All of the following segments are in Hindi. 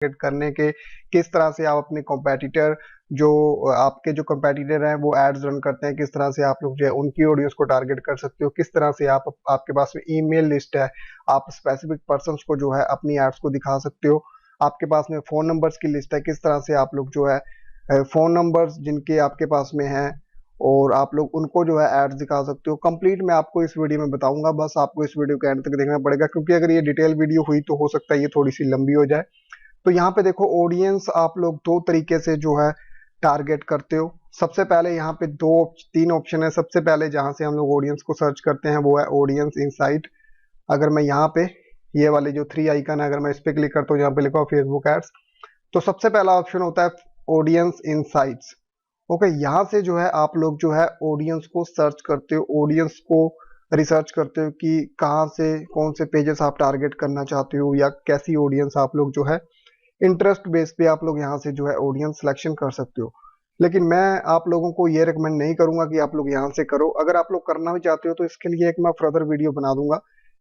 टारगेट करने के, किस तरह से आप अपने कॉम्पिटिटर जो आपके जो कॉम्पिटिटर हैं वो एड्स रन करते हैं, किस तरह से आप लोग जो है उनकी ऑडियंस को टारगेट कर सकते हो, किस तरह से आप आपके पास में ईमेल लिस्ट है, आप स्पेसिफिक पर्सन्स को जो है अपनी एड्स को दिखा सकते हो। आपके पास में फोन नंबर्स की लिस्ट है, किस तरह से आप लोग जो है फोन नंबर्स जिनके आपके पास में हैं और आप लोग उनको जो है एड्स दिखा सकते हो। कंप्लीट मैं आपको इस वीडियो में बताऊंगा, बस आपको इस वीडियो के एंड तक देखना पड़ेगा, क्योंकि अगर ये डिटेल वीडियो हुई तो हो सकता है ये थोड़ी सी लंबी हो जाए। तो यहाँ पे देखो, ऑडियंस आप लोग दो तरीके से जो है टारगेट करते हो। सबसे पहले यहाँ पे तीन ऑप्शन है। सबसे पहले जहां से हम लोग ऑडियंस को सर्च करते हैं वो है ऑडियंस इनसाइट। अगर मैं यहाँ पे ये वाले जो थ्री आइकन है, अगर मैं इस पे क्लिक करता हूँ, यहाँ पे लिखा हो फेसबुक एड्स, तो सबसे पहला ऑप्शन होता है ऑडियंस इनसाइट्स। ओके, यहाँ से जो है आप लोग जो है ऑडियंस को सर्च करते हो, ऑडियंस को रिसर्च करते हो कि कहाँ से कौन से पेजेस आप टारगेट करना चाहते हो या कैसी ऑडियंस आप लोग जो है इंटरेस्ट बेस पे आप लोग यहाँ से जो है ऑडियंस सिलेक्शन कर सकते हो। लेकिन मैं आप लोगों को ये रिकमेंड नहीं करूंगा कि आप लोग यहाँ से करो। अगर आप लोग करना भी चाहते हो तो इसके लिए एक मैं फर्दर वीडियो बना दूंगा,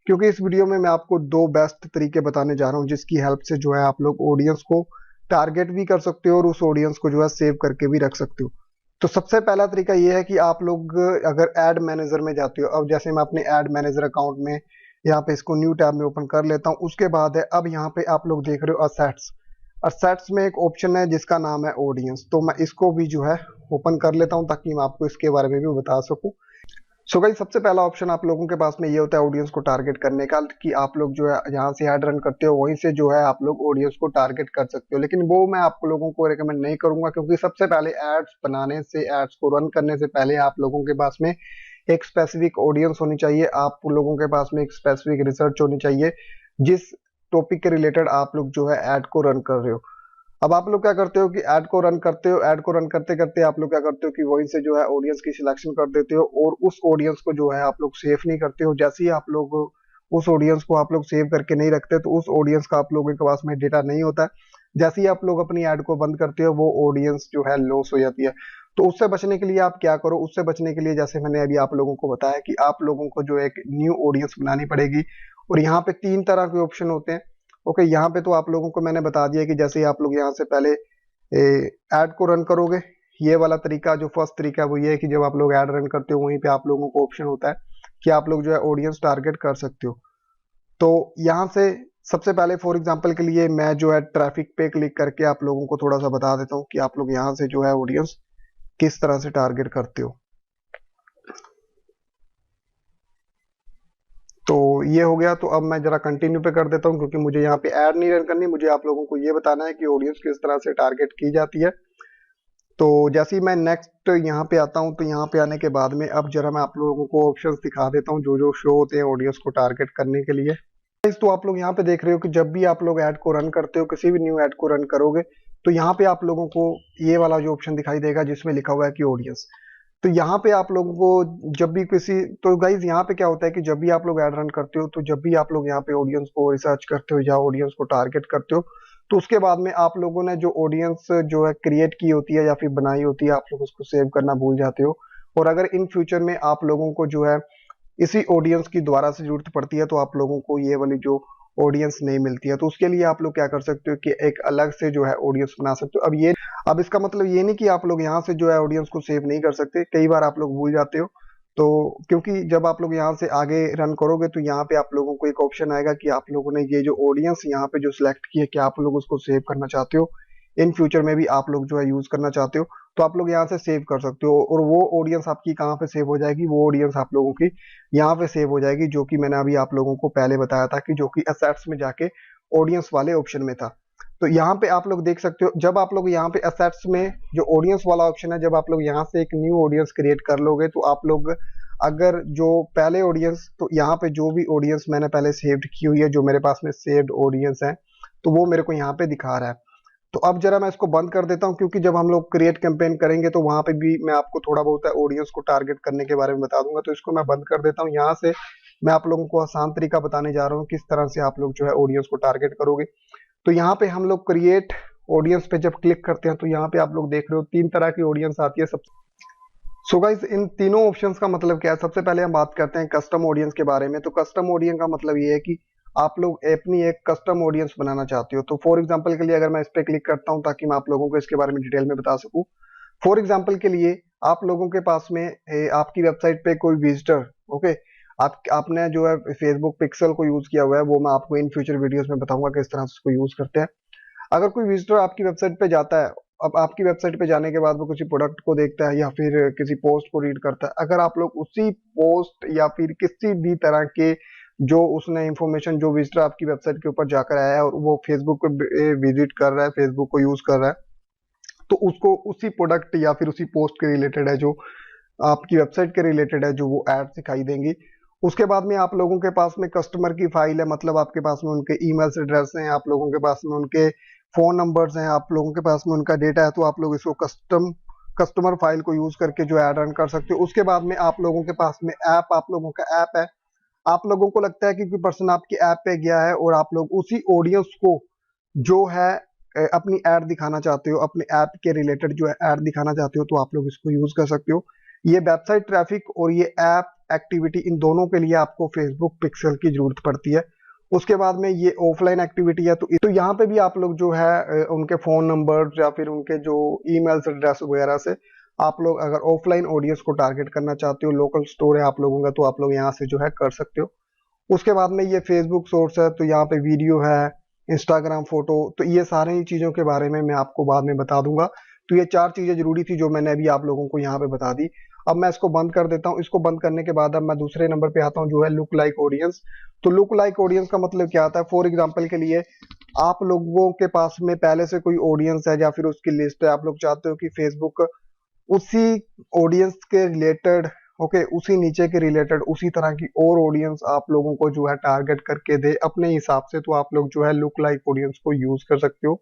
क्योंकि इस वीडियो में मैं आपको दो बेस्ट तरीके बताने जा रहा हूँ जिसकी हेल्प से जो है आप लोग ऑडियंस को टारगेट भी कर सकते हो और उस ऑडियंस को जो है सेव करके भी रख सकते हो। तो सबसे पहला तरीका ये है कि आप लोग अगर एड मैनेजर में जाते हो, अब जैसे मैं अपने एड मैनेजर अकाउंट में यहाँ पे इसको न्यू टैब में ओपन कर लेता हूँ। उसके बाद है अब यहाँ पे आप लोग देख रहे हो असेट्स। असेट्स में एक ऑप्शन है जिसका नाम है ऑडियंस, तो मैं इसको भी जो है ओपन कर लेता हूँ ताकि मैं आपको इसके बारे में भी बता सकूं। सो गाइस, सबसे पहला ऑप्शन आप लोगों के पास में ये होता है ऑडियंस को टारगेट करने का, कि आप लोग जो है यहाँ से ऐड रन करते हो वहीं से जो है आप लोग ऑडियंस को टारगेट कर सकते हो। लेकिन वो मैं आप लोगों को रिकमेंड नहीं करूंगा, क्योंकि सबसे पहले एड्स बनाने से, एड्स को रन करने से पहले आप लोगों के पास में एक स्पेसिफिक ऑडियंस होनी चाहिए, आप लोगों के पास में एक स्पेसिफिक रिसर्च होनी चाहिए जिस टॉपिक के रिलेटेड आप लोग जो है एड को रन कर रहे हो। अब आप लोग क्या करते हो कि ऐड को रन करते हो, ऐड को रन करते करते आप लोग क्या करते हो कि वहीं से जो है ऑडियंस की सिलेक्शन कर देते हो और उस ऑडियंस को जो है आप लोग सेव नहीं करते हो। जैसे ही आप लोग उस ऑडियंस को आप लोग सेव करके नहीं रखते तो उस ऑडियंस का आप लोगों के पास में डेटा नहीं होता है। जैसे ही आप लोग अपनी ऐड को बंद करते हो वो ऑडियंस जो है लॉस हो जाती है। तो उससे बचने के लिए आप क्या करो, उससे बचने के लिए जैसे मैंने अभी आप लोगों को बताया कि आप लोगों को जो एक न्यू ऑडियंस बनानी पड़ेगी और यहाँ पे तीन तरह के ऑप्शन होते हैं। ओके, यहाँ पे तो आप लोगों को मैंने बता दिया कि जैसे ही आप लोग यहाँ से पहले ऐड को रन करोगे, ये वाला तरीका जो फर्स्ट तरीका है वो ये है कि जब आप लोग ऐड रन करते हो वहीं पे आप लोगों को ऑप्शन होता है कि आप लोग जो है ऑडियंस टारगेट कर सकते हो। तो यहाँ से सबसे पहले फॉर एग्जांपल के लिए मैं जो है ट्रैफिक पे क्लिक करके आप लोगों को थोड़ा सा बता देता हूँ कि आप लोग यहाँ से जो है ऑडियंस किस तरह से टारगेट करते हो। तो ये हो गया, तो अब मैं जरा कंटिन्यू पे कर देता हूँ, क्योंकि मुझे यहाँ पे ऐड नहीं रन करनी, मुझे आप लोगों को ये बताना है कि ऑडियंस किस तरह से टारगेट की जाती है। तो जैसे ही मैं नेक्स्ट यहाँ पे आता हूँ, तो यहाँ पे आने के बाद में अब जरा मैं आप लोगों को ऑप्शंस दिखा देता हूँ जो जो शो होते हैं ऑडियंस को टारगेट करने के लिए। तो आप लोग यहाँ पे देख रहे हो कि जब भी आप लोग ऐड को रन करते हो, किसी भी न्यू ऐड को रन करोगे, तो यहाँ पे आप लोगों को ये वाला जो ऑप्शन दिखाई देगा जिसमें लिखा हुआ है कि ऑडियंस। तो यहाँ पे आप लोगों को जब भी किसी, तो गाइज यहाँ पे क्या होता है कि जब भी आप लोग ऐड रन करते हो, तो जब भी आप लोग यहाँ पे ऑडियंस को रिसर्च करते हो या ऑडियंस को टारगेट करते हो, तो उसके बाद में आप लोगों ने जो ऑडियंस जो है क्रिएट की होती है या फिर बनाई होती है, आप लोग उसको सेव करना भूल जाते हो। और अगर इन फ्यूचर में आप लोगों को जो है इसी ऑडियंस की दोबारा से जरूरत पड़ती है तो आप लोगों को ये वाली जो ऑडियंस नहीं मिलती है, तो उसके लिए आप लोग क्या कर सकते हो कि एक अलग से जो है ऑडियंस बना सकते हो। अब इसका मतलब ये नहीं कि आप लोग यहाँ से जो है ऑडियंस को सेव नहीं कर सकते, कई बार आप लोग भूल जाते हो। तो क्योंकि जब आप लोग यहाँ से आगे रन करोगे तो यहाँ पे आप लोगों को एक ऑप्शन आएगा कि आप लोगों ने ये जो ऑडियंस यहाँ पे जो सिलेक्ट की है क्या आप लोग उसको सेव करना चाहते हो, इन फ्यूचर में भी आप लोग जो है यूज करना चाहते हो, तो आप लोग यहाँ से सेव कर सकते हो। और वो ऑडियंस आपकी कहाँ पे सेव हो जाएगी, वो ऑडियंस आप लोगों की यहाँ पे सेव हो जाएगी, जो कि मैंने अभी आप लोगों को पहले बताया था कि जो कि असेट्स में जाके ऑडियंस वाले ऑप्शन में था। तो यहाँ पे आप लोग देख सकते हो, जब आप लोग यहाँ पे असेट्स में जो ऑडियंस वाला ऑप्शन है, जब आप लोग यहाँ से एक न्यू ऑडियंस क्रिएट कर लोगे, तो आप लोग अगर जो पहले ऑडियंस, तो यहाँ पे जो भी ऑडियंस मैंने पहले सेव्ड की हुई है, जो मेरे पास में सेव्ड ऑडियंस है, तो वो मेरे को यहाँ पे दिखा रहा है। तो अब जरा मैं इसको बंद कर देता हूँ, क्योंकि जब हम लोग क्रिएट कैंपेन करेंगे तो वहां पे भी मैं आपको थोड़ा बहुत ऑडियंस को टारगेट करने के बारे में बता दूंगा। तो इसको मैं बंद कर देता हूँ। यहाँ से मैं आप लोगों को आसान तरीका बताने जा रहा हूँ किस तरह से आप लोग जो है ऑडियंस को टारगेट करोगे। तो यहाँ पे हम लोग क्रिएट ऑडियंस पे जब क्लिक करते हैं तो यहाँ पे आप लोग देख रहे हो तीन तरह की ऑडियंस आती है। सो गाइस, इन तीनों ऑप्शंस का मतलब क्या है? सबसे पहले हम बात करते हैं कस्टम ऑडियंस के बारे में। तो कस्टम ऑडियंस का मतलब ये है कि आप लोग अपनी एक कस्टम ऑडियंस बनाना चाहते हो। तो फॉर एग्जांपल के लिए अगर मैं इस पे क्लिक करता हूं ताकि मैं आप लोगों को इसके बारे में डिटेल में बता सकूं। फॉर एग्जांपल के लिए आप लोगों के पास में आपकी वेबसाइट पे कोई विजिटर, ओके, आपने जो है फेसबुक पिक्सल को यूज किया हुआ है, वो मैं आपको इन फ्यूचर वीडियोस में बताऊंगा किस तरह से उसको यूज करते हैं। अगर कोई विजिटर आपकी वेबसाइट पे जाता है, अब आपकी वेबसाइट पे जाने के बाद वो किसी प्रोडक्ट को देखता है या फिर किसी पोस्ट को रीड करता है, अगर आप लोग उसी पोस्ट या फिर किसी भी तरह के जो उसने इंफॉर्मेशन, जो विजिटर आपकी वेबसाइट के ऊपर जाकर आया है और वो फेसबुक पे विजिट कर रहा है, फेसबुक को यूज कर रहा है, तो उसको उसी प्रोडक्ट या फिर उसी पोस्ट के रिलेटेड है, जो आपकी वेबसाइट के रिलेटेड है, जो वो एड दिखाई देंगी। उसके बाद में आप लोगों के पास में कस्टमर की फाइल है, मतलब आपके पास में उनके ईमेल एड्रेस हैं, आप लोगों के पास में उनके फोन नंबर्स हैं, आप लोगों के पास में उनका डेटा है, तो आप लोग इसको कस्टमर फाइल को यूज करके जो एड रन कर सकते हो। उसके बाद में आप लोगों के पास में ऐप, आप लोगों का ऐप है, आप लोगों को लगता है कि कोई पर्सन आपकी ऐप पे गया है और आप लोग उसी ऑडियंस को जो है अपनी ऐड दिखाना चाहते हो, अपने ऐप के रिलेटेड जो है ऐड दिखाना चाहते हो, तो आप लोग इसको यूज कर सकते हो। ये वेबसाइट ट्रैफिक और ये ऐप एक्टिविटी, इन दोनों के लिए आपको फेसबुक पिक्सल की जरूरत पड़ती है। उसके बाद में ये ऑफलाइन एक्टिविटी है, तो यहाँ पे भी आप लोग जो है उनके फोन नंबर या फिर उनके जो ईमेल एड्रेस वगैरह से आप लोग अगर ऑफलाइन ऑडियंस को टारगेट करना चाहते हो, लोकल स्टोर है आप लोगों का, तो आप लोग यहाँ से जो है कर सकते हो। उसके बाद में ये फेसबुक सोर्स है, तो यहाँ पे वीडियो है, इंस्टाग्राम फोटो, तो ये सारी ही चीजों के बारे में मैं आपको बाद में बता दूंगा। तो ये 4 चीजें जरूरी थी जो मैंने अभी आप लोगों को यहाँ पे बता दी। अब मैं इसको बंद कर देता हूँ। इसको बंद करने के बाद अब मैं दूसरे नंबर पे आता हूँ, जो है लुक लाइक ऑडियंस। तो लुक लाइक ऑडियंस का मतलब क्या आता है? फॉर एग्जाम्पल के लिए आप लोगों के पास में पहले से कोई ऑडियंस है या फिर उसकी लिस्ट है, आप लोग चाहते हो कि फेसबुक उसी ऑडियंस के रिलेटेड, ओके, उसी नीचे के रिलेटेड उसी तरह की और ऑडियंस आप लोगों को जो है टारगेट करके दे अपने हिसाब से, तो आप लोग जो है लुक लाइक ऑडियंस को यूज कर सकते हो।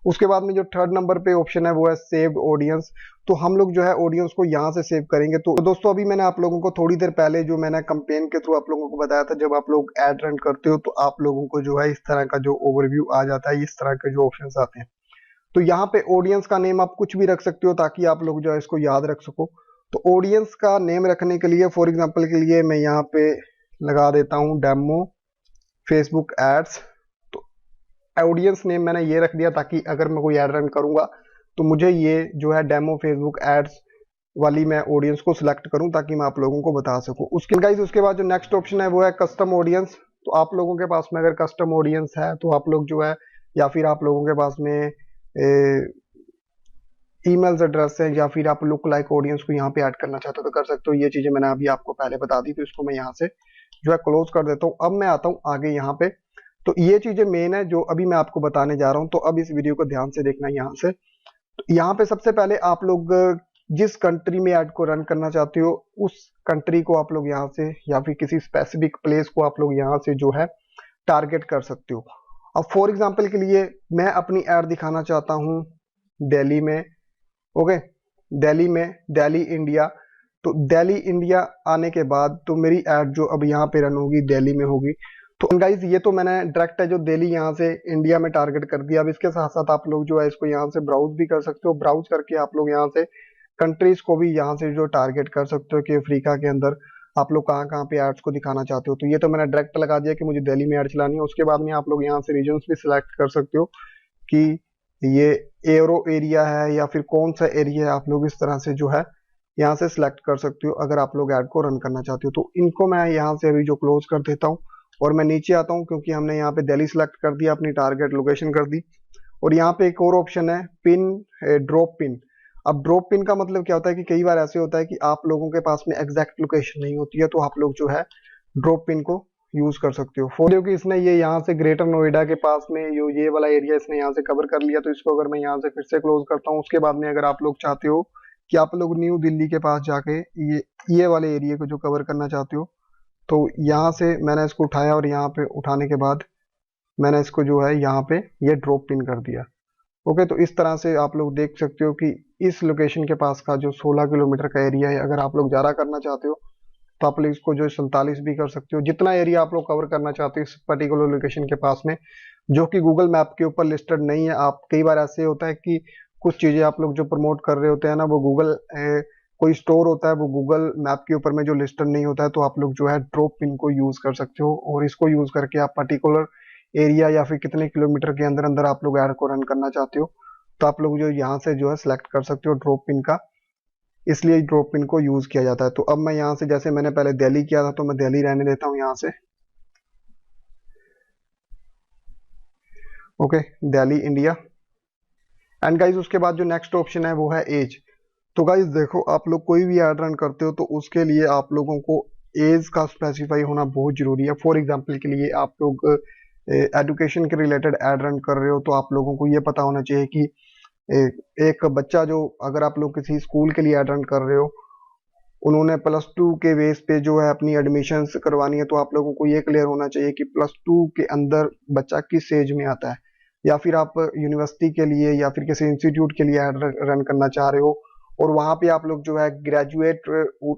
उसके बाद में जो थर्ड नंबर पे ऑप्शन है वो है सेव्ड ऑडियंस। तो हम लोग जो है ऑडियंस को यहाँ से सेव करेंगे। तो दोस्तों अभी मैंने आप लोगों को थोड़ी देर पहले जो मैंने कंपेन के थ्रू आप लोगों को बताया था, जब आप लोग एड रन करते हो तो आप लोगों को जो है इस तरह का जो ओवरव्यू आ जाता है, इस तरह के जो ऑप्शन आते हैं। तो यहाँ पे ऑडियंस का नेम आप कुछ भी रख सकते हो ताकि आप लोग जो है इसको याद रख सको। तो ऑडियंस का नेम रखने के लिए फॉर एग्जांपल के लिए मैं यहाँ पे लगा देता हूँ डेमो फेसबुक एड्स। तो ऑडियंस नेम मैंने ये रख दिया ताकि अगर मैं कोई एड रन करूंगा तो मुझे ये जो है डेमो फेसबुक एड्स वाली मैं ऑडियंस को सिलेक्ट करूं ताकि मैं आप लोगों को बता सकूं। उसके बाद जो नेक्स्ट ऑप्शन है वो है कस्टम ऑडियंस। तो आप लोगों के पास में अगर कस्टम ऑडियंस है तो आप लोग जो है, या फिर आप लोगों के पास में ईमेल्स एड्रेस है, या फिर आप लुक लाइक ऑडियंस को यहाँ पे ऐड करना चाहते हो तो कर सकते हो। ये चीजें मैंने अभी आपको पहले बता दी, तो इसको मैं यहाँ से जो है क्लोज कर देता हूँ। अब मैं आता हूँ आगे यहाँ पे। तो ये चीजें मेन है जो अभी मैं आपको बताने जा रहा हूँ, तो अब इस वीडियो को ध्यान से देखना यहाँ से। तो यहाँ पे सबसे पहले आप लोग जिस कंट्री में ऐड को रन करना चाहते हो उस कंट्री को आप लोग यहाँ से, या फिर किसी स्पेसिफिक प्लेस को आप लोग यहाँ से जो है टारगेट कर सकते हो। अब फॉर एग्जांपल के लिए मैं अपनी ऐड दिखाना चाहता हूँ दिल्ली में, ओके, दिल्ली इंडिया। तो दिल्ली इंडिया आने के बाद तो मेरी ऐड जो अब यहाँ पे रन होगी दिल्ली में होगी। तो गाइज ये तो मैंने डायरेक्ट है जो दिल्ली यहाँ से इंडिया में टारगेट कर दिया। अब इसके साथ साथ आप लोग जो है इसको यहाँ से ब्राउज भी कर सकते हो। ब्राउज करके आप लोग यहाँ से कंट्रीज को भी यहाँ से जो टारगेट कर सकते हो कि अफ्रीका के अंदर आप लोग कहाँ कहाँ पे एड्स को दिखाना चाहते हो। तो ये तो मैंने डायरेक्ट लगा दिया कि मुझे दिल्ली में ऐड चलानी है। उसके बाद में आप लोग यहाँ से रीजन्स भी सिलेक्ट कर सकते हो कि ये एरो एरिया है या फिर कौन सा एरिया है, आप लोग इस तरह से जो है यहाँ से सिलेक्ट कर सकते हो अगर आप लोग ऐड को रन करना चाहते हो। तो इनको मैं यहाँ से अभी जो क्लोज कर देता हूँ और मैं नीचे आता हूँ, क्योंकि हमने यहाँ पे दिल्ली सिलेक्ट कर दिया, अपनी टारगेट लोकेशन कर दी। और यहाँ पे एक और ऑप्शन है पिन, ड्रॉप पिन। अब ड्रॉप पिन का मतलब क्या होता है कि कई बार ऐसे होता है कि आप लोगों के पास में एग्जैक्ट लोकेशन नहीं होती है, तो आप लोग जो है ड्रॉप पिन को यूज कर सकते हो। फॉर कि इसने ये यहाँ से ग्रेटर नोएडा के पास में ये वाला एरिया इसने यहाँ से कवर कर लिया, तो इसको अगर मैं यहाँ से फिर से क्लोज करता हूँ। उसके बाद में अगर आप लोग चाहते हो कि आप लोग न्यू दिल्ली के पास जाके ये वाले एरिया को जो कवर करना चाहते हो, तो यहाँ से मैंने इसको उठाया और यहाँ पे उठाने के बाद मैंने इसको जो है यहाँ पे ये ड्रॉप पिन कर दिया। ओके, तो इस तरह से आप लोग देख सकते हो कि इस लोकेशन के पास का जो 16 किलोमीटर का एरिया है, अगर आप लोग ज़्यादा करना चाहते हो तो आप लोग इसको जो 47 भी कर सकते हो। जितना एरिया आप लोग कवर करना चाहते हो इस पर्टिकुलर लोकेशन के पास में, जो कि गूगल मैप के ऊपर लिस्टेड नहीं है। आप कई बार ऐसे होता है कि कुछ चीज़ें आप लोग जो प्रमोट कर रहे होते हैं ना, वो गूगल कोई स्टोर होता है वो गूगल मैप के ऊपर में जो लिस्टेड नहीं होता है, तो आप लोग जो है ड्रॉप पिन को यूज कर सकते हो, और इसको यूज करके आप पर्टिकुलर एरिया या फिर कितने किलोमीटर के अंदर अंदर आप लोग ऐड को रन करना चाहते हो, तो आप लोग जो यहाँ से जो है सिलेक्ट कर सकते हो ड्रॉप पिन का। इसलिए ड्रॉप पिन को यूज किया जाता है। तो अब मैं यहाँ से, जैसे मैंने पहले दिल्ली किया था, तो मैं दिल्ली रहने देता हूँ यहाँ से। Okay, Delhi India. And guys उसके बाद जो नेक्स्ट ऑप्शन है वो है एज। तो गाइज देखो, आप लोग कोई भी ऐड रन करते हो तो उसके लिए आप लोगों को एज का स्पेसिफाई होना बहुत जरूरी है। फॉर एग्जांपल के लिए आप लोग एजुकेशन के रिलेटेड ऐड रन कर रहे हो, तो आप लोगों को ये पता होना चाहिए कि एक बच्चा जो, अगर आप लोग किसी स्कूल के लिए ऐड रन कर रहे हो, उन्होंने +2 के बेस पे जो है अपनी एडमिशन करवानी है, तो आप लोगों को ये क्लियर होना चाहिए कि +2 के अंदर बच्चा किस एज में आता है। या फिर आप यूनिवर्सिटी के लिए या फिर किसी इंस्टीट्यूट के लिए ऐड रन करना चाह रहे हो, और वहां पे आप लोग जो है graduate,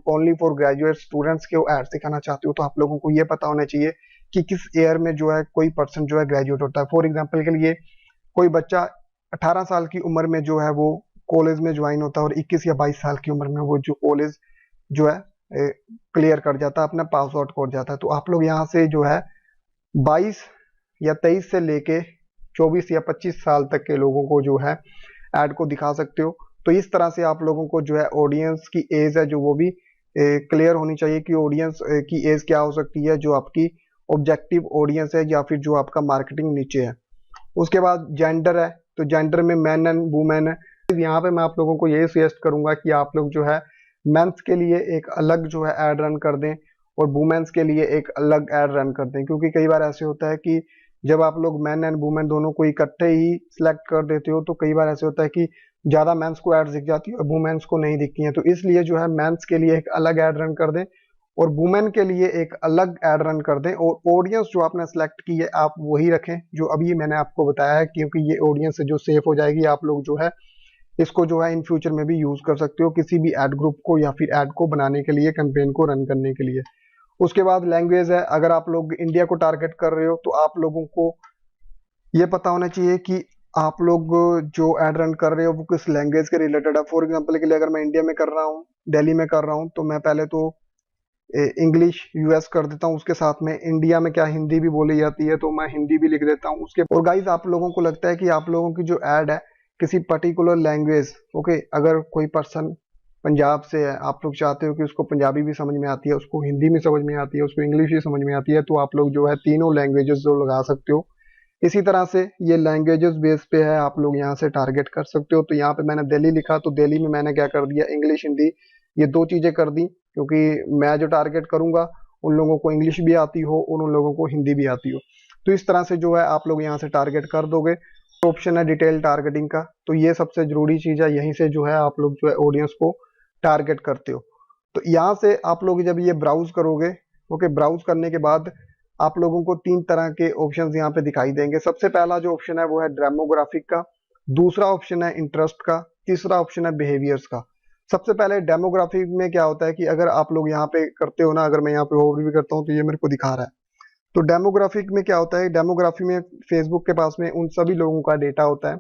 only for graduate students के ऐड दिखाना चाहते हो, तो आप लोगों को ये पता होना चाहिए कि किस ईयर में जो है कोई पर्सन जो है ग्रेजुएट होता है। फॉर एग्जाम्पल के लिए कोई बच्चा 18 साल की उम्र में जो है वो कॉलेज में ज्वाइन होता है, और 21 या 22 साल की उम्र में वो जो कॉलेज जो है क्लियर कर जाता है, अपना पास आउट कर जाता है। तो आप लोग यहाँ से जो है 22 या 23 से लेके 24 या 25 साल तक के लोगों को जो है ऐड को दिखा सकते हो। तो इस तरह से आप लोगों को जो है ऑडियंस की एज है जो वो भी क्लियर होनी चाहिए कि ऑडियंस की एज क्या हो सकती है, जो आपकी ऑब्जेक्टिव ऑडियंस है या फिर जो आपका मार्केटिंग नीचे है। उसके बाद जेंडर है, तो जेंडर में मैन एंड वुमेन है। यहाँ पे मैं आप लोगों को यही सजेस्ट करूंगा कि आप लोग जो है मेंस के लिए एक अलग जो है ऐड रन कर दें, और वुमेन्स के लिए एक अलग ऐड रन कर दें, क्योंकि कई बार ऐसे होता है कि जब आप लोग मैन एंड वुमेन दोनों को इकट्ठे ही सिलेक्ट कर देते हो, तो कई बार ऐसे होता है कि ज्यादा मेंस को ऐड दिख जाती है और वुमेन्स को नहीं दिखती हैं। तो इसलिए जो है मेंस के लिए एक अलग ऐड रन कर दें और वुमेन के लिए एक अलग ऐड रन कर दें, और ऑडियंस जो आपने सिलेक्ट की है आप वही रखें जो अभी मैंने आपको बताया है, क्योंकि ये ऑडियंस जो सेफ हो जाएगी। आप लोग जो है इसको जो है इन फ्यूचर में भी यूज कर सकते हो किसी भी एड ग्रुप को या फिर एड को बनाने के लिए, कैंपेन को रन करने के लिए। उसके बाद लैंग्वेज है, अगर आप लोग इंडिया को टारगेट कर रहे हो तो आप लोगों को ये पता होना चाहिए कि आप लोग जो ऐड रन कर रहे हो वो किस लैंग्वेज के रिलेटेड है। फॉर एग्जांपल के लिए अगर मैं इंडिया में कर रहा हूँ, दिल्ली में कर रहा हूँ, तो मैं पहले तो इंग्लिश यूएस कर देता हूँ, उसके साथ में इंडिया में क्या हिंदी भी बोली जाती है तो मैं हिंदी भी लिख देता हूँ उसके। और गाइज आप लोगों को लगता है कि आप लोगों की जो ऐड है किसी पर्टिकुलर लैंग्वेज, ओके, अगर कोई पर्सन पंजाब से है, आप लोग चाहते हो कि उसको पंजाबी भी समझ में आती है, उसको हिंदी भी समझ में आती है, उसको इंग्लिश भी समझ में आती है, तो आप लोग जो है तीनों लैंग्वेजेस जो लगा सकते हो। इसी तरह से ये लैंग्वेजेस बेस पे है, आप लोग यहाँ से टारगेट कर सकते हो। तो यहाँ पे मैंने दिल्ली लिखा, तो दिल्ली में मैंने क्या कर दिया, इंग्लिश हिंदी ये दो चीजें कर दी, क्योंकि मैं जो टारगेट करूंगा उन लोगों को इंग्लिश भी आती हो और उन लोगों को हिंदी भी आती हो। तो इस तरह से जो है आप लोग यहाँ से टारगेट कर दोगे। ऑप्शन है डिटेल टारगेटिंग का, तो ये सबसे जरूरी चीज है, यहीं से जो है आप लोग जो है ऑडियंस को टारगेट करते हो। तो यहाँ से आप लोग जब ये ब्राउज करोगे, ओके, ब्राउज करने के बाद आप लोगों को 3 तरह के ऑप्शंस यहाँ पे दिखाई देंगे। सबसे पहला जो ऑप्शन है वो है डेमोग्राफिक का, दूसरा ऑप्शन है इंटरेस्ट का, तीसरा ऑप्शन है बिहेवियर्स का। सबसे पहले डेमोग्राफिक में क्या होता है कि अगर आप लोग यहाँ पे करते हो ना, अगर मैं यहाँ पे ओवरव्यू करता हूँ तो ये मेरे को दिखा रहा है। तो डेमोग्राफिक में क्या होता है, डेमोग्राफी में फेसबुक के पास में उन सभी लोगों का डेटा होता है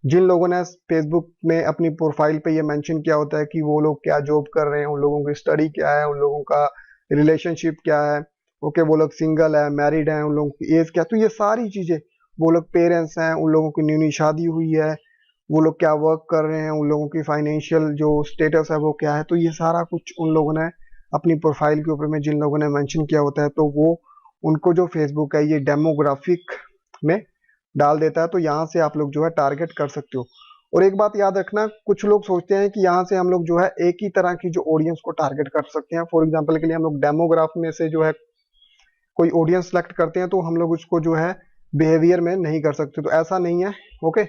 जिन लोगों ने फेसबुक में अपनी प्रोफाइल पे ये मेंशन किया होता है कि वो लोग क्या जॉब कर रहे हैं, उन लोगों की स्टडी क्या है, उन लोगों का रिलेशनशिप क्या है, ओके, वो लोग सिंगल है, मैरिड है, उन लोगों की एज क्या, तो ये सारी चीजें, वो लोग पेरेंट्स हैं, उन लोगों की न्यू न्यू शादी हुई है, वो लोग क्या वर्क कर रहे हैं, उन लोगों की फाइनेंशियल जो स्टेटस है वो क्या है, तो ये सारा कुछ उन लोगों ने अपनी प्रोफाइल के ऊपर में जिन लोगों ने मेंशन किया होता है, तो वो उनको जो फेसबुक है ये डेमोग्राफिक में डाल देता है। तो यहाँ से आप लोग जो है टारगेट कर सकते हो। और एक बात याद रखना, कुछ लोग सोचते हैं कि यहाँ से हम लोग जो है एक ही तरह की जो ऑडियंस को टारगेट कर सकते हैं। फॉर एग्जांपल के लिए हम लोग डेमोग्राफ में से जो है कोई ऑडियंस सेलेक्ट करते हैं तो हम लोग उसको जो है बिहेवियर में नहीं कर सकते, तो ऐसा नहीं है, ओके।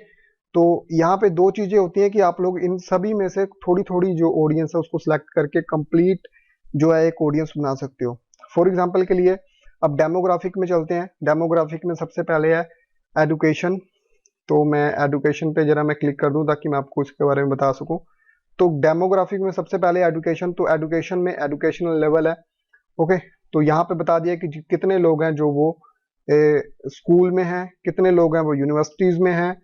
तो यहाँ पे दो चीजें होती हैं कि आप लोग इन सभी में से थोड़ी थोड़ी जो ऑडियंस है उसको सिलेक्ट करके कंप्लीट जो है एक ऑडियंस बना सकते हो। फॉर एग्जाम्पल के लिए अब डेमोग्राफिक में चलते हैं। डेमोग्राफिक में सबसे पहले है एडुकेशन, तो मैं एडुकेशन पे जरा मैं क्लिक कर दूं ताकि मैं आपको इसके बारे में बता सकूं। तो डेमोग्राफिक में सबसे पहले एडुकेशन, तो एडुकेशन में एडुकेशनल लेवल है, ओके। तो यहाँ पे बता दिया कि कितने लोग हैं जो वो स्कूल में हैं, कितने लोग हैं वो यूनिवर्सिटीज में हैं,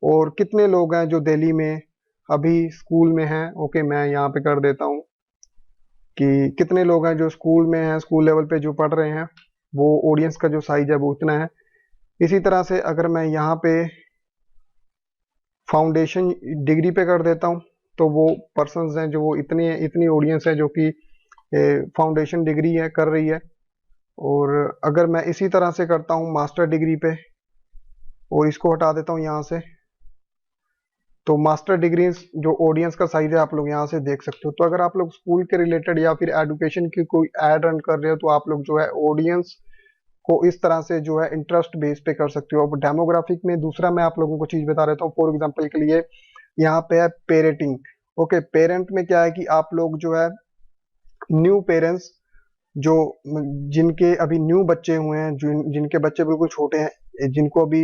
और कितने लोग हैं जो दिल्ली में अभी स्कूल में हैं, ओके मैं यहाँ पे कर देता हूँ कि कितने लोग हैं जो स्कूल में हैं, स्कूल लेवल पे जो पढ़ रहे हैं, वो ऑडियंस का जो साइज है वो इतना है। इसी तरह से अगर मैं यहाँ पे फाउंडेशन डिग्री पे कर देता हूँ, तो वो पर्सन्स हैं जो वो इतने इतनी ऑडियंस है जो कि फाउंडेशन डिग्री है कर रही है। और अगर मैं इसी तरह से करता हूँ मास्टर डिग्री पे और इसको हटा देता हूँ यहाँ से, तो मास्टर डिग्री जो ऑडियंस का साइज है आप लोग यहाँ से देख सकते हो। तो अगर आप लोग स्कूल के रिलेटेड या फिर एजुकेशन की कोई एड रन कर रहे हो, तो आप लोग जो है ऑडियंस को इस तरह से जो है इंटरेस्ट बेस पे कर सकते हो। अब डेमोग्राफिक में दूसरा मैं आप लोगों को चीज बता देता हूँ। फॉर एग्जांपल के लिए यहाँ पे है पेरेंटिंग। ओके, पेरेंट में क्या है कि आप लोग जो है न्यू पेरेंट्स जो जिनके अभी न्यू बच्चे हुए हैं, जिनके बच्चे बिल्कुल छोटे हैं, जिनको अभी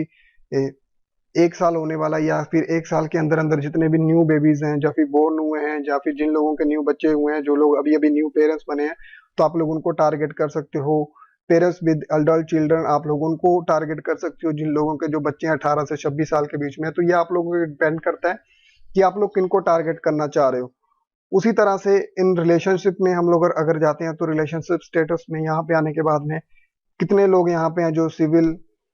1 साल होने वाला, या फिर 1 साल के अंदर अंदर जितने भी न्यू बेबीज हैं जो फिर बोर्न हुए हैं, या फिर जिन लोगों के न्यू बच्चे हुए हैं, जो लोग अभी अभी न्यू पेरेंट्स बने हैं, तो आप लोग उनको टारगेट कर सकते हो। पेरेंट्स विद अडल्ट चिल्ड्रन, आप लोग उनको टारगेट कर सकते हो जिन लोगों के जो बच्चे हैं 18 से 26 साल के बीच में। तो ये आप लोगों को डिपेंड करता है कि आप लोग किनको टारगेट करना चाह रहे हो। उसी तरह से इन रिलेशनशिप में हम लोग अगर जाते हैं, तो रिलेशनशिप स्टेटस में यहाँ पे आने के बाद में कितने लोग यहाँ पे हैं जो सिविल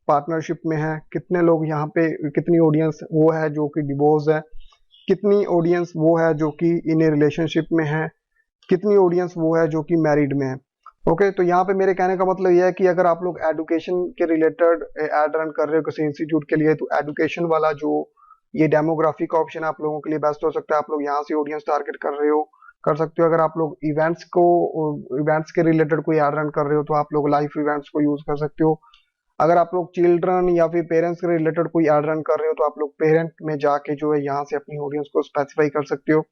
पार्टनरशिप में है, कितने लोग यहाँ पे, कितनी ऑडियंस वो है जो कि डिवोर्स है, कितनी ऑडियंस वो है जो कि इन रिलेशनशिप में है, कितनी ऑडियंस वो है जो कि मैरिड में है। ओके, तो यहाँ पे मेरे कहने का मतलब यह है कि अगर आप लोग एजुकेशन के रिलेटेड एड रन कर रहे हो किसी इंस्टीट्यूट के लिए, तो एजुकेशन वाला जो ये डेमोग्राफी का ऑप्शन आप लोगों के लिए बेस्ट हो सकता है। आप लोग यहाँ से ऑडियंस टारगेट कर रहे हो, कर सकते हो। अगर आप लोग इवेंट्स के रिलेटेड कोई एड रन कर रहे हो, तो आप लोग लाइव इवेंट्स को यूज कर सकते हो। अगर आप लोग चिल्ड्रन या फिर पेरेंट्स के रिलेटेड कोई एड रन कर रहे हो, तो आप लोग पेरेंट में जाके जो है यहाँ से अपनी ऑडियंस को स्पेसिफाई कर सकते हो।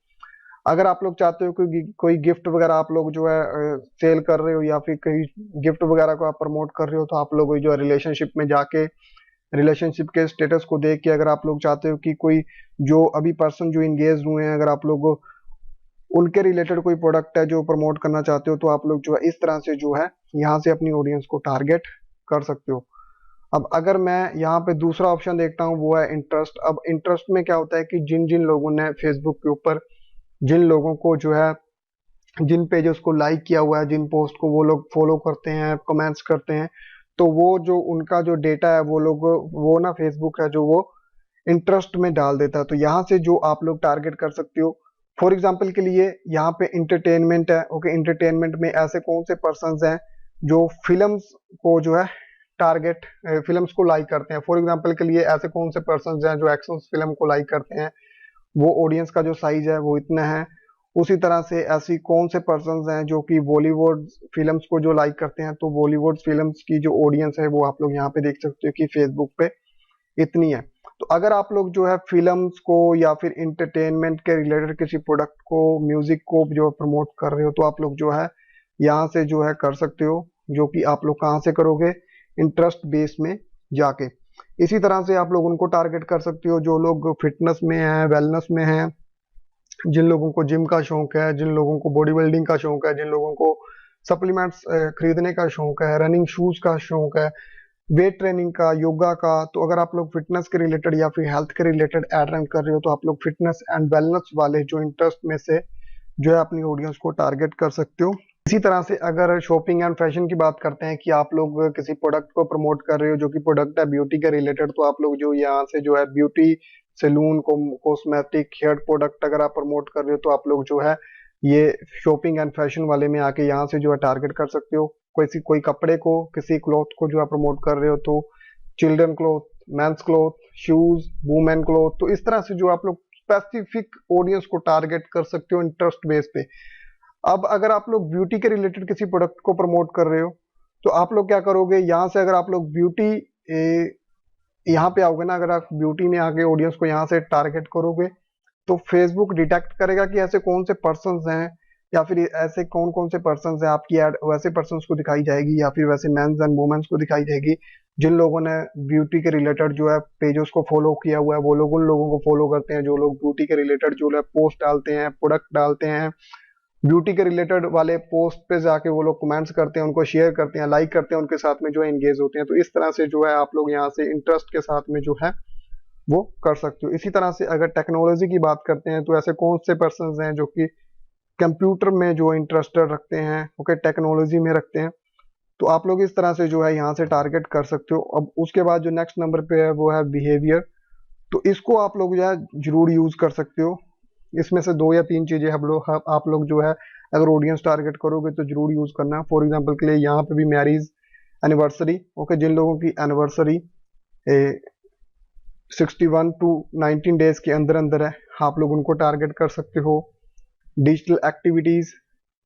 अगर आप लोग चाहते हो कि कोई गिफ्ट वगैरह आप लोग जो है सेल कर रहे हो, या फिर कोई गिफ्ट वगैरह को आप प्रमोट कर रहे हो, तो आप लोग जो है रिलेशनशिप में जाके रिलेशनशिप के स्टेटस को देख के, अगर आप लोग चाहते हो कि कोई जो अभी पर्सन जो इंगेज हुए हैं, अगर आप लोग उनके रिलेटेड कोई प्रोडक्ट है जो प्रमोट करना चाहते हो, तो आप लोग जो है इस तरह से जो है यहाँ से अपनी ऑडियंस को टारगेट कर सकते हो। अब अगर मैं यहाँ पे दूसरा ऑप्शन देखता हूँ, वो है इंटरेस्ट। अब इंटरेस्ट में क्या होता है कि जिन जिन लोगों ने फेसबुक के ऊपर, जिन लोगों को जो है, जिन पेजेस को लाइक किया हुआ है, जिन पोस्ट को वो लोग फॉलो करते हैं, कमेंट्स करते हैं, तो वो जो उनका जो डेटा है वो लोग, वो ना फेसबुक है जो वो इंटरेस्ट में डाल देता है। तो यहाँ से जो आप लोग टारगेट कर सकते हो, फॉर एग्जाम्पल के लिए यहाँ पे इंटरटेनमेंट है। ओके, इंटरटेनमेंट में ऐसे कौन से पर्सन हैं जो फिल्म्स को जो है टारगेट, फिल्म्स को लाइक करते हैं। फॉर एग्जाम्पल के लिए ऐसे कौन से पर्सन हैं जो एक्शन फिल्म को लाइक करते हैं, वो ऑडियंस का जो साइज है वो इतना है। उसी तरह से ऐसी कौन से पर्सन हैं जो कि बॉलीवुड फिल्म्स को जो लाइक करते हैं, तो बॉलीवुड फिल्म्स की जो ऑडियंस है वो आप लोग यहाँ पे देख सकते हो कि फेसबुक पे इतनी है। तो अगर आप लोग जो है फिल्म्स को या फिर इंटरटेनमेंट के रिलेटेड किसी प्रोडक्ट को, म्यूजिक को जो प्रमोट कर रहे हो, तो आप लोग जो है यहाँ से जो है कर सकते हो, जो कि आप लोग कहाँ से करोगे, इंटरेस्ट बेस में जाके। इसी तरह से आप लोग उनको टारगेट कर सकते हो जो लोग फिटनेस में है, वेलनेस में है, जिन लोगों को जिम का शौक है, जिन लोगों को बॉडी बिल्डिंग का शौक है, जिन लोगों को सप्लीमेंट्स खरीदने का शौक है, रनिंग शूज का शौक है, वेट ट्रेनिंग का, योगा का। तो अगर आप लोग फिटनेस के रिलेटेड या फिर हेल्थ के रिलेटेड एड रन कर रहे हो, तो आप लोग फिटनेस एंड वेलनेस वाले जो इंटरेस्ट में से जो है अपनी ऑडियंस को टारगेट कर सकते हो। इसी तरह से अगर शॉपिंग एंड फैशन की बात करते हैं कि आप लोग किसी प्रोडक्ट को प्रमोट कर रहे हो जो कि प्रोडक्ट है ब्यूटी के रिलेटेड, तो आप लोग जो यहाँ से जो है ब्यूटी सैलून को, कॉस्मेटिक, हेयर प्रोडक्ट अगर आप प्रमोट कर रहे हो, तो आप लोग जो है ये शॉपिंग एंड फैशन वाले में आके यहाँ से जो है टारगेट कर सकते हो। कोई कपड़े को, किसी क्लॉथ को जो है प्रमोट कर रहे हो, तो children cloth, men's cloth, shoes, women cloth. तो इस तरह से जो आप लोग स्पेसिफिक ऑडियंस को टारगेट कर सकते हो इंटरेस्ट बेस पे। अब अगर आप लोग ब्यूटी के रिलेटेड किसी प्रोडक्ट को प्रमोट कर रहे हो, तो आप लोग क्या करोगे, यहाँ से अगर आप लोग ब्यूटी यहाँ पे आओगे ना, अगर आप ब्यूटी में आके ऑडियंस को यहाँ से टारगेट करोगे, तो फेसबुक डिटेक्ट करेगा कि ऐसे कौन से पर्सन्स हैं, या फिर ऐसे कौन कौन से पर्सन्स हैं, आपकी एड वैसे पर्सन्स को दिखाई जाएगी, या फिर वैसे मेंस एंड वुमेन्स को दिखाई जाएगी जिन लोगों ने ब्यूटी के रिलेटेड जो है पेजेस को फॉलो किया हुआ है। वो लोग उन लोगों को फॉलो करते हैं जो लोग ब्यूटी के रिलेटेड जो है पोस्ट डालते हैं, प्रोडक्ट डालते हैं, ब्यूटी के रिलेटेड वाले पोस्ट पे जाके वो लोग कमेंट्स करते हैं, उनको शेयर करते हैं, लाइक करते हैं, उनके साथ में जो है एंगेज होते हैं। तो इस तरह से जो है आप लोग यहाँ से इंटरेस्ट के साथ में जो है वो कर सकते हो। इसी तरह से अगर टेक्नोलॉजी की बात करते हैं तो ऐसे कौन से पर्सन हैं जो कि कंप्यूटर में जो इंटरेस्टेड रखते हैं, ओके, टेक्नोलॉजी में रखते हैं, तो आप लोग इस तरह से जो है यहाँ से टारगेट कर सकते हो। अब उसके बाद जो नेक्स्ट नंबर पे है वो है बिहेवियर। तो इसको आप लोग जो है जरूर यूज कर सकते हो। इसमें से 2 या 3 चीजें आप लोग जो है अगर ऑडियंस टारगेट करोगे तो जरूर यूज करना। फॉर एग्जांपल के लिए यहाँ पे भी मैरिज एनिवर्सरी, ओके, जिन लोगों की एनिवर्सरी 61 to 19 डेज के अंदर अंदर है, आप लोग उनको टारगेट कर सकते हो। Digital activities,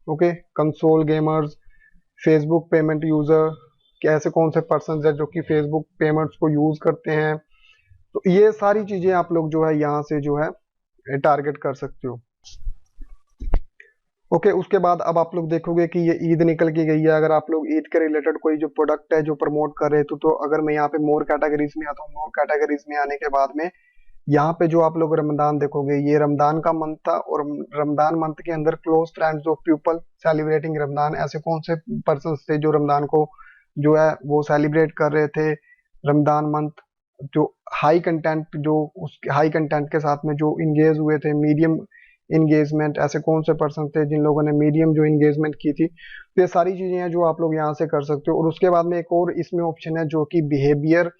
okay, console gamers, Facebook payment user, कि ऐसे कौन से पर्सन है जो कि फेसबुक पेमेंट्स को यूज करते हैं। तो ये सारी चीजें आप लोग जो है यहाँ से जो है टारगेट कर सकते हो। ओके, उसके बाद अब आप लोग देखोगे कि ये ईद निकल के गई है। अगर आप लोग ईद के रिलेटेड कोई जो प्रोडक्ट है जो प्रमोट कर रहे तो अगर मैं यहाँ पे मोर कैटेगरीज में आता हूँ, मोर कैटेगरीज में आने के बाद में यहाँ पे जो आप लोग रमदान देखोगे, ये रमदान का मंथ था और रमदान मंथ के अंदर close friends of people celebrating Ramadan, ऐसे कौन से पर्सन थे जो रमदान को जो है वो सेलिब्रेट कर रहे थे रमदान मंथ। जो हाई कंटेंट, जो उस हाई कंटेंट के साथ में जो इंगेज हुए थे, मीडियम इंगेजमेंट, ऐसे कौन से पर्सन थे जिन लोगों ने मीडियम जो इंगेजमेंट की थी। तो ये सारी चीजें हैं जो आप लोग यहाँ से कर सकते हो। और उसके बाद में एक और इसमें ऑप्शन है जो कि बिहेवियर,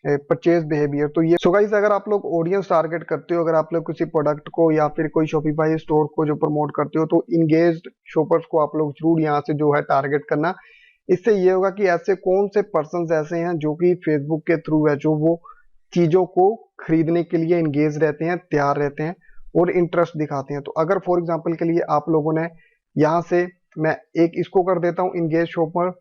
परचेज बिहेवियर। तो ये सो गाइस, अगर आप लोग ऑडियंस टारगेट करते हो, अगर आप लोग किसी प्रोडक्ट को या फिर कोई शॉपिफाई स्टोर को जो प्रमोट करते हो, तो इंगेज्ड शॉपर्स को आप लोग जरूर यहाँ से जो है टारगेट करना। इससे ये होगा कि ऐसे कौन से पर्सन ऐसे हैं जो कि फेसबुक के थ्रू है जो वो चीजों को खरीदने के लिए इंगेज रहते हैं, तैयार रहते हैं और इंटरेस्ट दिखाते हैं। तो अगर फॉर एग्जाम्पल के लिए आप लोगों ने यहाँ से, मैं एक इसको कर देता हूँ इंगेज शॉपर,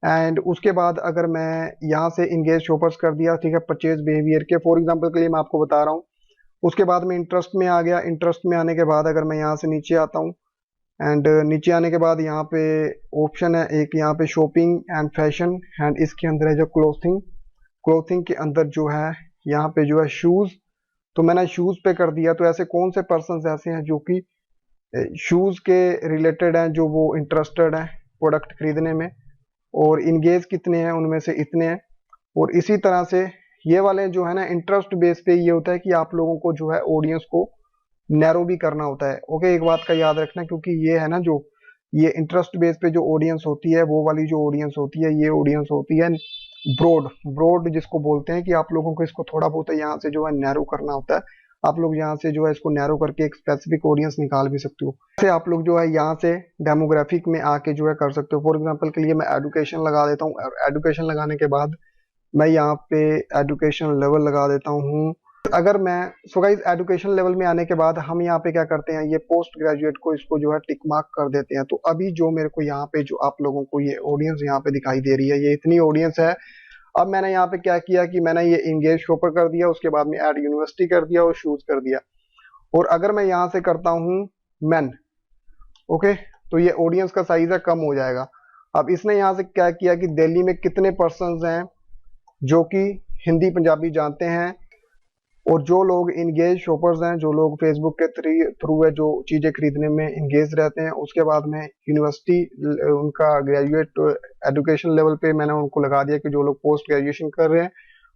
एंड उसके बाद अगर मैं यहाँ से इंगेज शॉपर्स कर दिया, ठीक है, परचेज बिहेवियर के फॉर एग्जांपल के लिए मैं आपको बता रहा हूँ। उसके बाद मैं इंटरेस्ट में आ गया। इंटरेस्ट में आने के बाद अगर मैं यहाँ से नीचे आता हूँ, एंड नीचे आने के बाद यहाँ पे ऑप्शन है एक, यहाँ पे शॉपिंग एंड फैशन, एंड इसके अंदर है जो क्लोथिंग। क्लोथिंग के अंदर जो है यहाँ पे जो है शूज, तो मैंने शूज पे कर दिया। तो ऐसे कौन से पर्सन ऐसे हैं जो कि शूज के रिलेटेड हैं, जो वो इंटरेस्टेड हैं प्रोडक्ट खरीदने में, और इंगेज कितने हैं उनमें से इतने हैं। और इसी तरह से ये वाले जो है ना, इंटरेस्ट बेस पे ये होता है कि आप लोगों को जो है ऑडियंस को नैरो भी करना होता है। ओके, एक बात का याद रखना, क्योंकि ये है ना जो ये इंटरेस्ट बेस पे जो ऑडियंस होती है, वो वाली जो ऑडियंस होती है, ये ऑडियंस होती है ब्रॉड। ब्रॉड जिसको बोलते हैं कि आप लोगों को इसको थोड़ा बहुत यहाँ से जो है नैरो करना होता है। आप लोग यहाँ से जो है इसको नैरो करके एक स्पेसिफिक ऑडियंस निकाल भी सकते हो। से आप लोग जो है यहाँ से डेमोग्राफिक में आके जो है कर सकते हो। फॉर एग्जांपल के लिए मैं एडुकेशन लगा देता हूँ। एडुकेशन लगाने के बाद मैं यहाँ पे एडुकेशन लेवल लगा देता हूँ। अगर मैं, सो गाइस, एडुकेशन लेवल में आने के बाद हम यहाँ पे क्या करते हैं, ये पोस्ट ग्रेजुएट को इसको जो है टिक मार्क कर देते हैं। तो अभी जो मेरे को यहाँ पे जो आप लोगों को ये ऑडियंस यहाँ पे दिखाई दे रही है, ये इतनी ऑडियंस है। अब मैंने यहाँ पे क्या किया कि मैंने ये इंगेज शॉपर कर दिया, उसके बाद में एड यूनिवर्सिटी कर दिया और शूज कर दिया। और अगर मैं यहाँ से करता हूँ मैन, ओके, तो ये ऑडियंस का साइज है कम हो जाएगा। अब इसने यहाँ से क्या किया कि दिल्ली में कितने पर्सन हैं जो कि हिंदी पंजाबी जानते हैं, और जो लोग इंगेज शॉपर्स हैं, जो लोग फेसबुक के थ्रू है जो चीजें खरीदने में इंगेज रहते हैं। उसके बाद में यूनिवर्सिटी, उनका ग्रेजुएट एजुकेशन लेवल पे मैंने उनको लगा दिया कि जो लोग पोस्ट ग्रेजुएशन कर रहे हैं,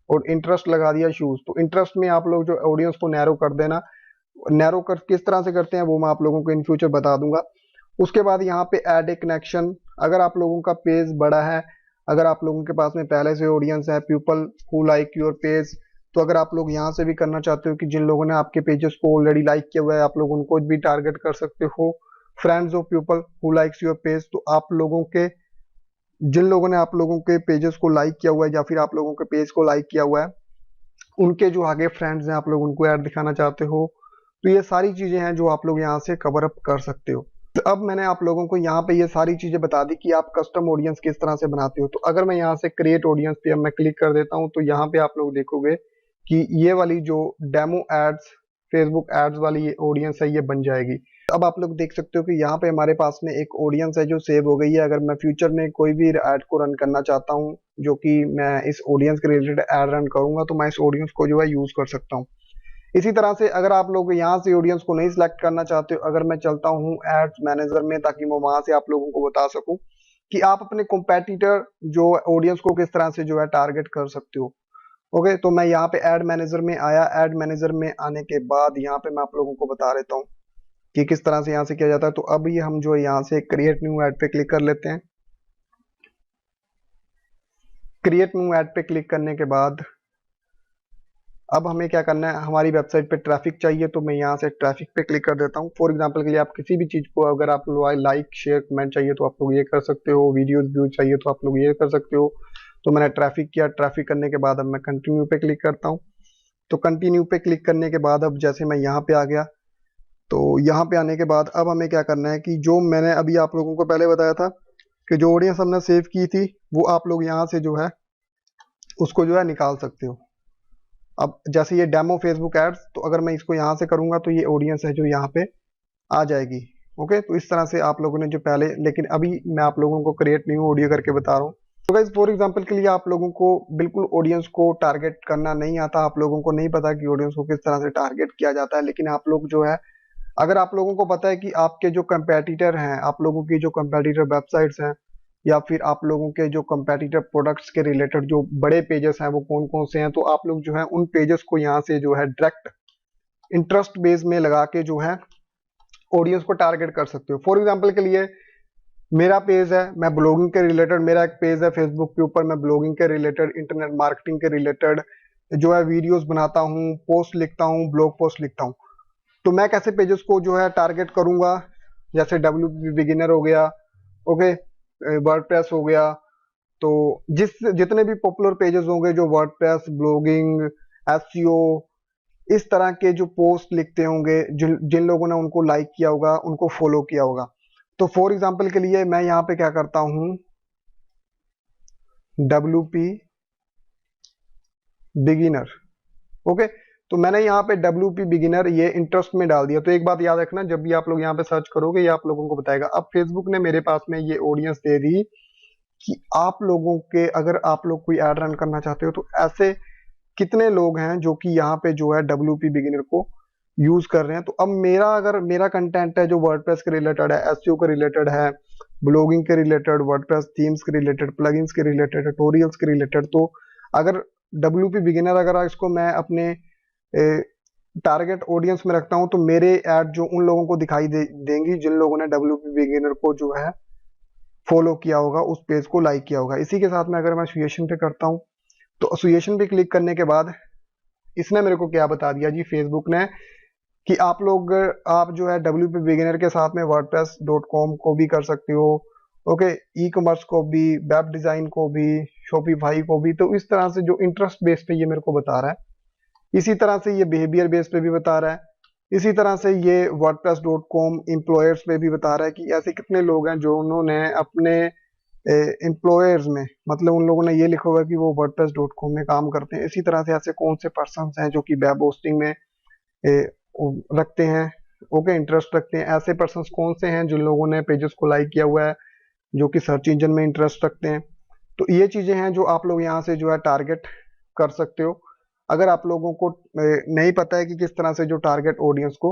और इंटरेस्ट लगा दिया शूज। तो इंटरेस्ट में आप लोग जो ऑडियंस को नैरो कर देना। नैरो कर किस तरह से करते हैं वो मैं आप लोगों को इन फ्यूचर बता दूंगा। उसके बाद यहाँ पे ऐड ए कनेक्शन। अगर आप लोगों का पेज बड़ा है, अगर आप लोगों के पास में पहले से ऑडियंस है, people who like your page, तो अगर आप लोग यहाँ से भी करना चाहते हो कि जिन लोगों ने आपके पेजेस को ऑलरेडी लाइक किया हुआ है, आप लोग उनको भी टारगेट कर सकते हो। Friends of people who likes your page, तो आप लोगों के, जिन लोगों ने आप लोगों के पेजेस को लाइक किया हुआ है या फिर आप लोगों के पेज को लाइक किया हुआ है, उनके जो आगे फ्रेंड्स हैं, आप लोग उनको ऐड दिखाना चाहते हो। तो ये सारी चीजें हैं जो आप लोग यहाँ से कवर अप कर सकते हो। तो अब मैंने आप लोगों को यहाँ पे ये सारी चीजें बता दी कि आप कस्टम ऑडियंस किस तरह से बनाते हो। तो अगर मैं यहाँ से क्रिएट ऑडियंस पे अब मैं क्लिक कर देता हूँ, तो यहाँ पे आप लोग देखोगे कि ये वाली जो डेमो एड्स, फेसबुक एड्स वाली ये ऑडियंस है, ये बन जाएगी। अब आप लोग देख सकते हो कि यहाँ पे हमारे पास में एक ऑडियंस है जो सेव हो गई है। अगर मैं फ्यूचर में कोई भी ऐड को रन करना चाहता हूँ जो कि मैं इस ऑडियंस के रिलेटेड ऐड रन करूंगा, तो मैं इस ऑडियंस को जो है यूज कर सकता हूँ। इसी तरह से अगर आप लोग यहाँ से ऑडियंस को नहीं सिलेक्ट करना चाहते हो, अगर मैं चलता हूँ एड्स मैनेजर में, ताकि मैं वहां से आप लोगों को बता सकूं कि आप अपने कॉम्पेटिटर जो ऑडियंस को किस तरह से जो है टारगेट कर सकते हो। ओके, तो मैं यहाँ पे एड मैनेजर में आया। एड मैनेजर में आने के बाद यहाँ पे मैं आप लोगों को बता देता हूँ कि किस तरह से यहाँ से किया जाता है। तो अभी हम जो यहाँ से क्रिएट न्यू ऐड पे क्लिक कर लेते हैं। क्रिएट न्यू ऐड पे क्लिक करने के बाद अब हमें क्या करना है, हमारी वेबसाइट पे ट्रैफिक चाहिए, तो मैं यहाँ से ट्रैफिक पे क्लिक कर देता हूँ। फॉर एग्जांपल के लिए आप किसी भी चीज को अगर आप लोग लाइक शेयर कमेंट चाहिए तो आप लोग ये कर सकते हो, वीडियोस व्यू चाहिए तो आप लोग ये कर सकते हो। तो मैंने ट्रैफिक किया। ट्रैफिक करने के बाद अब मैं कंटिन्यू पे क्लिक करता हूँ। तो कंटिन्यू पे क्लिक करने के बाद अब जैसे मैं यहाँ पे आ गया, तो यहाँ पे आने के बाद अब हमें क्या करना है कि जो मैंने अभी आप लोगों को पहले बताया था कि जो ऑडियंस हमने सेव की थी वो आप लोग यहाँ से जो है उसको जो है निकाल सकते हो। अब जैसे ये डेमो फेसबुक एड्स, तो अगर मैं इसको यहाँ से करूंगा तो ये ऑडियंस है जो यहाँ पे आ जाएगी। ओके, तो इस तरह से आप लोगों ने जो पहले, लेकिन अभी मैं आप लोगों को क्रिएट न्यू ऑडियो करके बता रहा हूँ। तो गाइस फॉर एग्जांपल के लिए आप लोगों को बिल्कुल ऑडियंस को टारगेट करना नहीं आता, आप लोगों को नहीं पता कि ऑडियंस को किस तरह से टारगेट किया जाता है। लेकिन आप लोग जो है, अगर आप लोगों को पता है कि आपके जो कंपेटिटर हैं, आप लोगों की जो कंपेटिटर वेबसाइट्स हैं, या फिर आप लोगों के जो कंपेटिटर प्रोडक्ट्स के रिलेटेड जो बड़े पेजेस हैं वो कौन कौन से हैं, तो आप लोग जो है उन पेजेस को यहाँ से जो है डायरेक्ट इंटरेस्ट बेस में लगा के जो है ऑडियंस को टारगेट कर सकते हो। फॉर एग्जांपल के लिए मेरा पेज है, मैं ब्लॉगिंग के रिलेटेड, मेरा एक पेज है फेसबुक के ऊपर, मैं ब्लॉगिंग के रिलेटेड, इंटरनेट मार्केटिंग के रिलेटेड जो है वीडियोस बनाता हूँ, पोस्ट लिखता हूँ, ब्लॉग पोस्ट लिखता हूँ। तो मैं कैसे पेजेस को जो है टारगेट करूंगा, जैसे WP बिगिनर हो गया, ओके, वर्डप्रेस हो गया। तो जितने भी पॉपुलर पेजेस होंगे जो वर्डप्रेस, ब्लॉगिंग, एसईओ, इस तरह के जो पोस्ट लिखते होंगे, जिन लोगों ने उनको लाइक किया होगा, उनको फॉलो किया होगा। तो फॉर एग्जांपल के लिए मैं यहाँ पे क्या करता हूँ, WP बिगिनर, ओके। तो मैंने यहाँ पे WP बिगिनर ये इंटरेस्ट में डाल दिया। तो एक बात याद रखना, जब भी आप लोग यहाँ पे सर्च करोगे ये आप लोगों को बताएगा। अब फेसबुक ने मेरे पास में ये ऑडियंस दे दी कि आप लोगों के, अगर आप लोग कोई ऐड रन करना चाहते हो तो ऐसे कितने लोग हैं जो कि यहाँ पे जो है WP बिगिनर को यूज कर रहे हैं। तो अब मेरा, अगर मेरा कंटेंट है जो वर्डप्रेस के रिलेटेड है, एसईओ के रिलेटेड है, ब्लॉगिंग के रिलेटेड, वर्डप्रेस थीम्स के रिलेटेड, प्लगइन्स के रिलेटेड, ट्यूटोरियल्स के रिलेटेड, तो अगर WP बिगिनर अगर इसको मैं अपने टारगेट ऑडियंस में रखता हूं तो मेरे ऐड जो उन लोगों को दिखाई देंगी जिन लोगों ने WP बिगिनर को जो है फॉलो किया होगा, उस पेज को लाइक किया होगा। इसी के साथ में अगर मैं एसोसिएशन पे करता हूं, तो एसोसिएशन पे क्लिक करने के बाद इसने मेरे को क्या बता दिया जी, फेसबुक ने, कि आप जो है WP बिगिनर के साथ में wordpress.com को भी कर सकते हो, ओके, ई कॉमर्स को भी, वेब डिजाइन को भी, शॉपिफाई को भी। तो इस तरह से जो इंटरेस्ट बेस पे ये मेरे को बता रहा है, इसी तरह से ये बिहेवियर बेस पे भी बता रहा है, इसी तरह से ये wordpress.com एम्प्लॉयर्स पे भी बता रहा है कि ऐसे कितने लोग हैं जो उन्होंने अपने एम्प्लॉयर्स में, मतलब उन लोगों ने ये लिखा हुआ है कि वो wordpress.com में काम करते हैं। इसी तरह से ऐसे कौन से पर्सन हैं जो कि वेब होस्टिंग में रखते हैं, ओके, इंटरेस्ट रखते हैं। ऐसे पर्सन कौन से हैं जिन लोगों ने पेजेस को लाइक किया हुआ है, जो कि सर्च इंजन में इंटरेस्ट रखते हैं। तो ये चीजें हैं जो आप लोग यहाँ से जो है टारगेट कर सकते हो, अगर आप लोगों को नहीं पता है कि किस तरह से जो टारगेट ऑडियंस को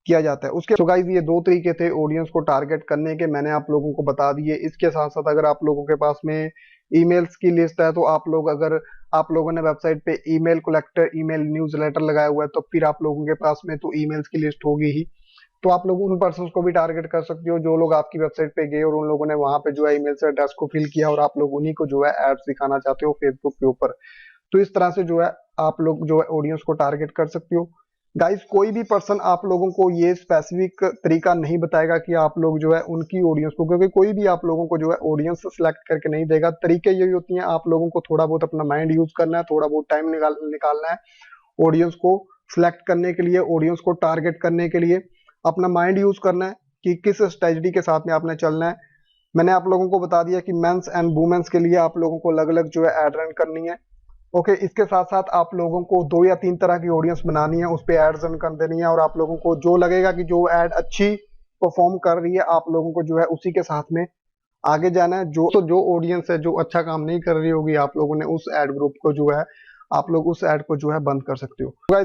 किया जाता है उसके। तो गाइस ये दो तरीके थे ऑडियंस को टारगेट करने के, मैंने आप लोगों को बता दिए। इसके साथ साथ अगर आप लोगों के पास में ईमेल्स की लिस्ट है, तो आप लोग, अगर आप लोगों ने वेबसाइट पे ईमेल कलेक्टर, ईमेल न्यूज़लेटर लगाया हुआ है, तो फिर आप लोगों के पास में तो ईमेल्स की लिस्ट होगी ही। तो आप लोग उन पर्सन को भी टारगेट कर सकते हो जो लोग आपकी वेबसाइट पे गए और उन लोगों ने वहां पे जो है ईमेल से एड्रेस को फिल किया और आप लोग उन्हीं को जो है एड्स दिखाना चाहते हो फेसबुक के ऊपर। तो इस तरह से जो है आप लोग जो है ऑडियंस को टारगेट कर सकते हो। गाइस कोई भी पर्सन आप लोगों को ये स्पेसिफिक तरीका नहीं बताएगा कि आप लोग जो है उनकी ऑडियंस को, क्योंकि कोई भी आप लोगों को जो है ऑडियंस सेलेक्ट करके नहीं देगा। तरीके यही होती हैं, आप लोगों को थोड़ा बहुत अपना माइंड यूज करना है, थोड़ा बहुत टाइम निकालना है ऑडियंस को सिलेक्ट करने के लिए, ऑडियंस को टारगेट करने के लिए अपना माइंड यूज करना है कि किस स्ट्रेटजी के साथ में आपने चलना है। मैंने आप लोगों को बता दिया कि मेंस एंड वुमेन्स के लिए आप लोगों को अलग अलग जो है एड रन करनी है, ओके। इसके साथ साथ आप लोगों को 2 या 3 तरह की ऑडियंस बनानी है, उस पर एड्स रन कर देनी है, और आप लोगों को जो लगेगा कि जो एड अच्छी परफॉर्म कर रही है, आप लोगों को जो है उसी के साथ में आगे जाना है। जो ऑडियंस है जो अच्छा काम नहीं कर रही होगी, आप लोगों ने उस एड ग्रुप को जो है, आप लोग उस एड को जो है बंद कर सकते हो।